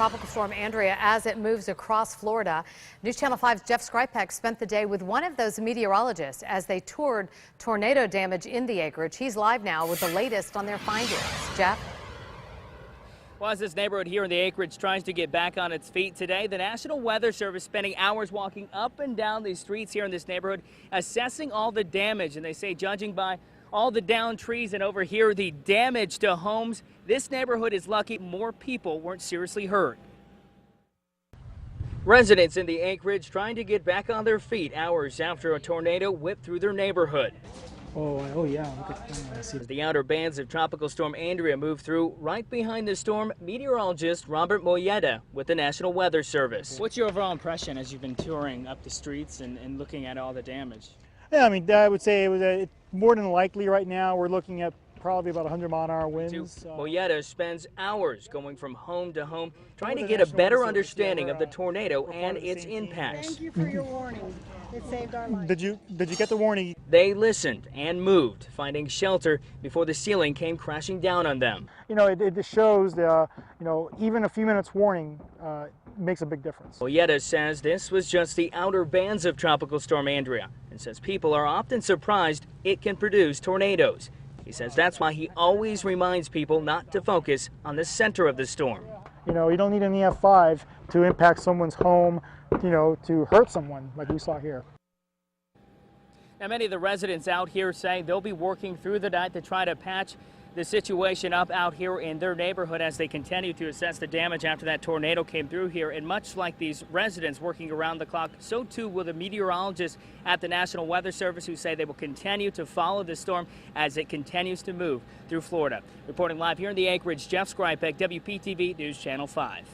Tropical Storm Andrea as it moves across Florida. News Channel 5's Jeff Skrzypek spent the day with one of those meteorologists as they toured tornado damage in the acreage. He's live now with the latest on their findings. Jeff? Well, as this neighborhood here in the acreage tries to get back on its feet today, the National Weather Service spending hours walking up and down these streets here in this neighborhood, assessing all the damage. And they say, judging by all the downed trees and over here, the damage to homes, this neighborhood is lucky more people weren't seriously hurt. Residents in the acreage trying to get back on their feet hours after a tornado whipped through their neighborhood. Oh yeah, look at that. As the outer bands of Tropical Storm Andrea moved through, right behind the storm, meteorologist Robert Moyeda with the National Weather Service. What's your overall impression as you've been touring up the streets and looking at all the damage? Yeah, I mean, I would say it was more than likely right now. We're looking at probably about 100-mile-an-hour winds. Moyeda spends hours going from home to home, trying to get a better understanding of the tornado and its impacts. Thank you for your warning. It saved our life. Did you get the warning? They listened and moved, finding shelter before the ceiling came crashing down on them. You know, it just shows that, you know, even a few minutes warning makes a big difference. Moyeda says this was just the outer bands of Tropical Storm Andrea and says people are often surprised it can produce tornadoes. He says that's why he always reminds people not to focus on the center of the storm. You know, you don't need an EF5 to impact someone's home, you know, to hurt someone like we saw here. Now, many of the residents out here say they'll be working through the night to try to patch the situation up out here in their neighborhood as they continue to assess the damage after that tornado came through here. And much like these residents working around the clock, so too will the meteorologists at the National Weather Service, who say they will continue to follow the storm as it continues to move through Florida. Reporting live here in the acreage, Jeff Skrzypek, WPTV News Channel 5.